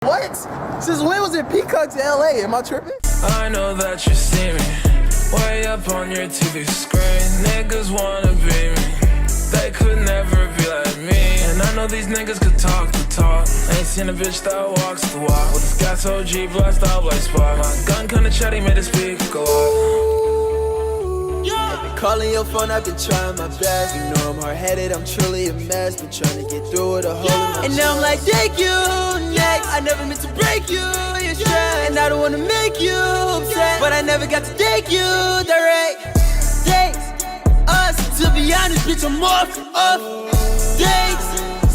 What? Since when was it Peacock to LA? Am I tripping? I know that you see me way up on your TV screen. Niggas wanna be me, they could never be like me. And I know these niggas could talk the talk. Ain't seen a bitch that walks the walk. With this gas OG blast out like spot. My gun kinda chatty made it speak go off. Calling your phone, I've been trying my best. You know I'm hard-headed, I'm truly a mess. Been trying to get through with a hole in my And now I'm like, thank you, next. I never meant to break you, you're stressed. And I don't wanna make you upset, but I never got to thank you direct. Thanks, us, to be honest, bitch, I'm off. Thanks,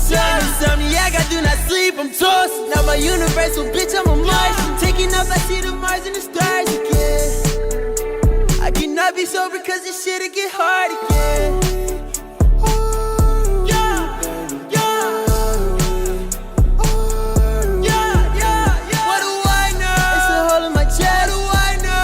insomniac, I do not sleep, I'm tossed. Now my universal, bitch, I'm a Mars. I'm taking off, I see the Mars and the stars again. I cannot be sober cause this shit'll get hard again. What do I know? It's a hole in my chest. What do I know?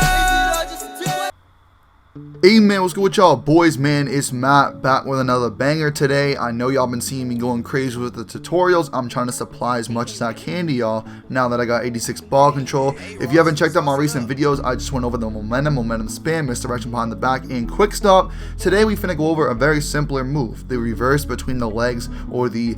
Hey man, what's good with y'all boys, man? It's Matt back with another banger today. I know y'all been seeing me going crazy with the tutorials. I'm trying to supply as much as I can to y'all now that I got 86 ball control. If you haven't checked out my recent videos, I just went over the momentum spin, misdirection behind the back, and quick stop. Today we finna go over a very simpler move, the reverse between the legs, or the,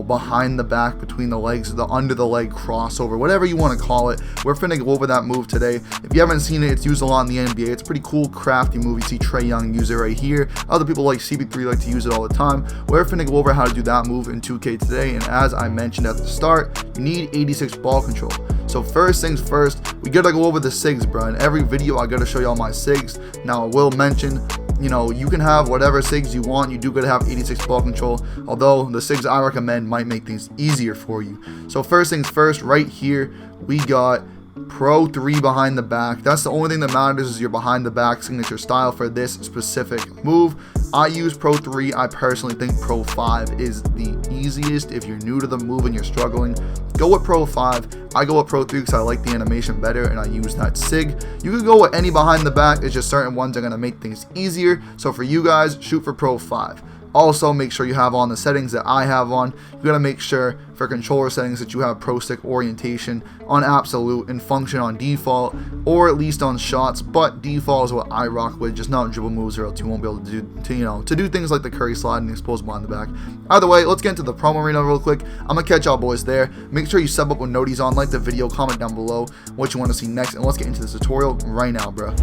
behind the back between the legs, the under the leg crossover, whatever you want to call it. We're finna go over that move today. If you haven't seen it, it's used a lot in the NBA. It's a pretty cool, crafty move. You see Trae Young use it right here. Other people like CP3 like to use it all the time. We're finna go over how to do that move in 2K today, and as I mentioned at the start, you need 86 ball control. So first things first, we gotta go over the SIGS, bro. In every video I gotta show y'all my SIGS. Now I will mention, you can have whatever SIGS you want. You do gotta have 86 ball control, although the SIGS I recommend might make things easier for you. So first things first, right here we got Pro 3 behind the back. That's the only thing that matters, is your behind the back signature style for this specific move. I use Pro 3. I personally think Pro 5 is the easiest. If you're new to the move and you're struggling, go with Pro 5. I go with Pro 3 because I like the animation better and I use that SIG. You can go with any behind the back, it's just certain ones are going to make things easier. So for you guys, shoot for Pro 5. Also, make sure you have on the settings that I have on. You gotta make sure for controller settings that you have pro stick orientation on absolute and function on default, or at least on shots. But default is what I rock with, just not dribble moves, or else you won't be able to do things like the Curry slide and expose behind the back. Either way, let's get into the promo arena real quick. I'm gonna catch y'all boys there. Make sure you sub up with noties on, like the video, comment down below what you want to see next, and let's get into this tutorial right now, bro.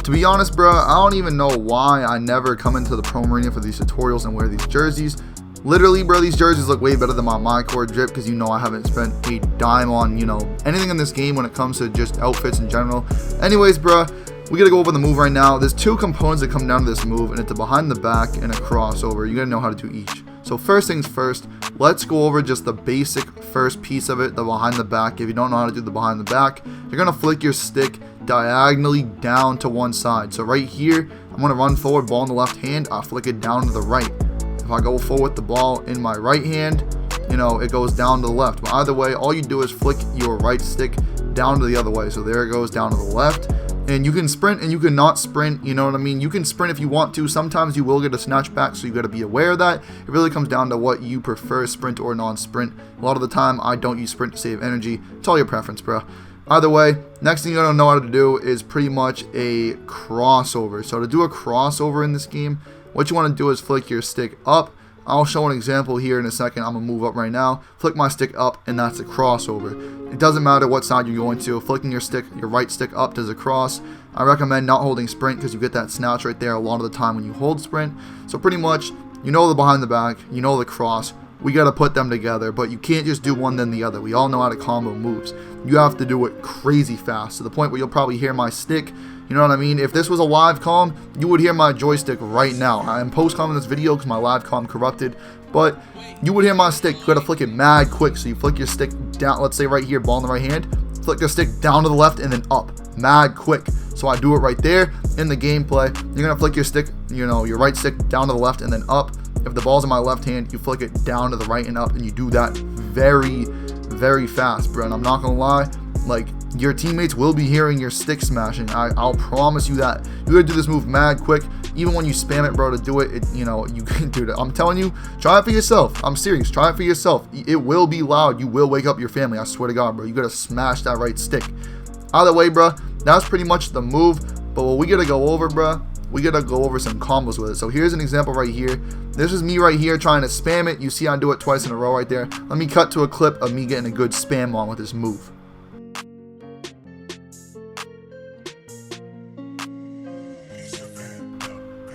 To be honest, bro, I don't even know why I never come into the promo arena for these tutorials and wear these jerseys. Literally, bro, these jerseys look way better than my MyPARK drip, because I haven't spent a dime on, anything in this game when it comes to just outfits in general. Anyways, bro, we gotta go over the move right now. There's two components that come down to this move, and it's a behind the back and a crossover. You gotta know how to do each. So first things first, let's go over just the basic first piece of it, the behind the back. If you don't know how to do the behind the back, you're gonna flick your stick diagonally down to one side. So right here, I'm gonna run forward, ball in the left hand, I flick it down to the right. If I go forward with the ball in my right hand, it goes down to the left. But either way, all you do is flick your right stick down to the other way. So there it goes down to the left. And you can sprint and you can not sprint, you know what I mean? You can sprint if you want to. Sometimes you will get a snatch back, so you got to be aware of that. It really comes down to what you prefer, sprint or non-sprint. A lot of the time, I don't use sprint to save energy. It's all your preference, bro. Either way, next thing you're going to know how to do is pretty much a crossover. So to do a crossover in this game, what you want to do is flick your stick up. I'll show an example here in a second. I'm going to move up right now, flick my stick up, and that's a crossover. It doesn't matter what side you're going to. Flicking your right stick up does a cross. I recommend not holding sprint because you get that snatch right there a lot of the time when you hold sprint. So pretty much, the behind the back, the cross. We got to put them together, but you can't just do one then the other. We all know how to combo moves. You have to do it crazy fast, to the point where you'll probably hear my stick. You know what I mean? If this was a live comm, you would hear my joystick right now. I am post-comming this video because my live comm corrupted, but you would hear my stick. You gotta flick it mad quick. So you flick your stick down, let's say right here, ball in the right hand, flick your stick down to the left and then up, mad quick. So I do it right there in the gameplay. You're gonna flick your stick, your right stick down to the left and then up. If the ball's in my left hand, you flick it down to the right and up, and you do that very, very fast, bro. And I'm not gonna lie, like, your teammates will be hearing your stick smashing. I'll promise you that. You gotta do this move mad quick. even when you spam it, bro, to do it, you know, you can do that. I'm telling you, try it for yourself. I'm serious. Try it for yourself. It will be loud. You will wake up your family. I swear to God, bro. You gotta smash that right stick. Either way, bro, that's pretty much the move. But what we gotta go over, bro, we gotta go over some combos with it. So here's an example right here. This is me right here trying to spam it. You see I do it twice in a row right there. Let me cut to a clip of me getting a good spam on with this move.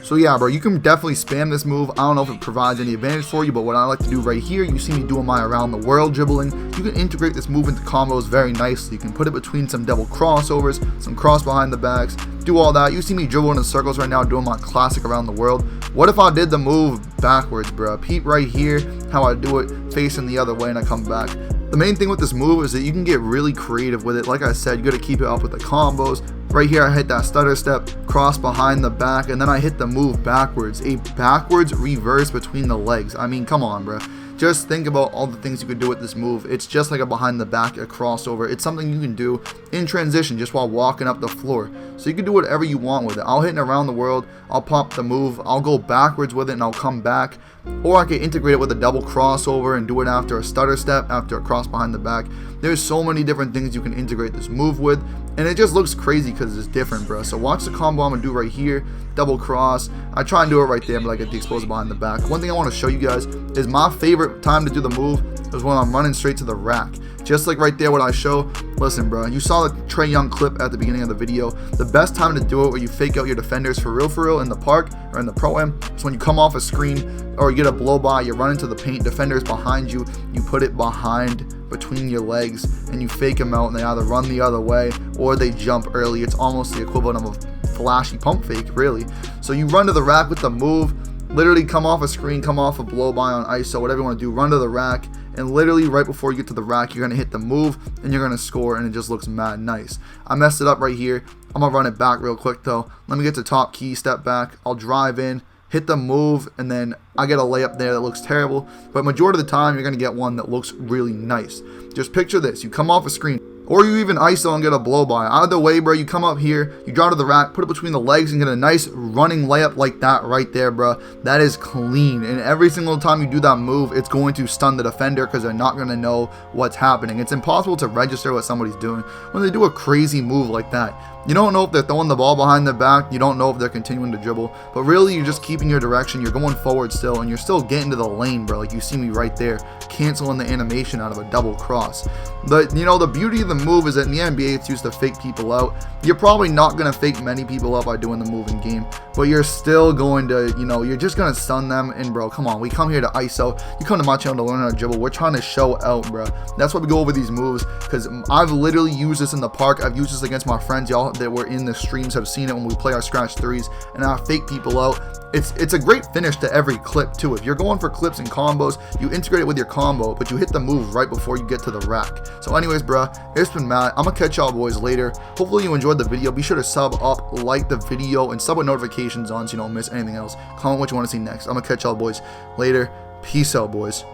So yeah, bro, you can definitely spam this move. I don't know if it provides any advantage for you, but what I like to do right here, you see me doing my around the world dribbling. You can integrate this move into combos very nicely. You can put it between some double crossovers, some cross behind the backs, do all that. You see me dribbling in circles right now, doing my classic around the world. What if I did the move backwards, bro? Peep right here how I do it, facing the other way, and I come back. The main thing with this move is that you can get really creative with it. Like I said, you got to keep it up with the combos. Right here, I hit that stutter step, cross behind the back, and then I hit the move backwards. A backwards reverse between the legs. I mean, come on, bro. Just think about all the things you could do with this move. It's just like a behind the back, a crossover. It's something you can do in transition just while walking up the floor. So you can do whatever you want with it. I'll hit it around the world. I'll pop the move. I'll go backwards with it and I'll come back. Or I can integrate it with a double crossover and do it after a stutter step, after a cross behind the back. There's so many different things you can integrate this move with, and it just looks crazy because it's different, bro. So watch the combo I'm gonna do right here. Double cross. I try and do it right there, but I get the exposure behind the back. One thing I want to show you guys is my favorite time to do the move is when I'm running straight to the rack. Just like right there what I show. Listen, bro, you saw the Trae Young clip at the beginning of the video. The best time to do it where you fake out your defenders for real in the park or in the Pro-Am is when you come off a screen or you get a blow by, you run into the paint, defenders behind you, you put it behind between your legs and you fake them out and they either run the other way or they jump early. It's almost the equivalent of a flashy pump fake, really. So you run to the rack with the move, literally come off a screen, come off a blow by on ISO, whatever you want to do, run to the rack, and literally right before you get to the rack, you're going to hit the move and you're going to score, and it just looks mad nice. I messed it up right here. I'm going to run it back real quick though. Let me get to top key, step back, I'll drive in, hit the move, and then I get a layup there that looks terrible, but majority of the time you're going to get one that looks really nice. Just picture this, you come off a screen, or you even ISO and get a blow by. Either way, bro, you come up here, you drive to the rack, put it between the legs and get a nice running layup like that right there, bro. That is clean. And every single time you do that move, it's going to stun the defender because they're not going to know what's happening. It's impossible to register what somebody's doing when they do a crazy move like that. You don't know if they're throwing the ball behind the back. You don't know if they're continuing to dribble. But really, you're just keeping your direction. You're going forward still, and you're still getting to the lane, bro. Like you see me right there, canceling the animation out of a double cross. But, you know, the beauty of the move is that in the NBA, it's used to fake people out. You're probably not going to fake many people out by doing the move in game. But you're still going to, you know, you're just going to stun them. And, bro, come on. We come here to ISO. You come to my channel to learn how to dribble. We're trying to show out, bro. That's why we go over these moves. Because I've literally used this in the park. I've used this against my friends. Y'all that were in the streams have seen it when we play our scratch threes. And I fake people out. It's a great finish to every clip, too. If you're going for clips and combos, you integrate it with your combo, but you hit the move right before you get to the rack. So anyways, bro, it's been Matt. I'm going to catch y'all boys later. Hopefully you enjoyed the video. Be sure to sub up, like the video, and sub with notifications on so you don't miss anything else. Comment what you want to see next. I'm going to catch y'all boys later. Peace out, boys.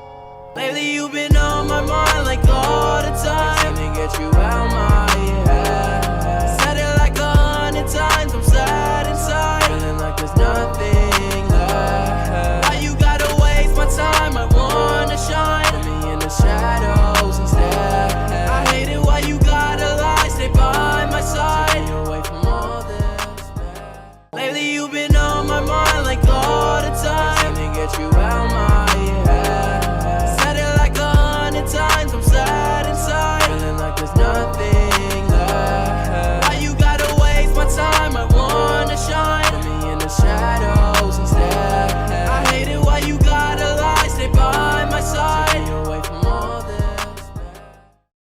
Lately you've been on my mind like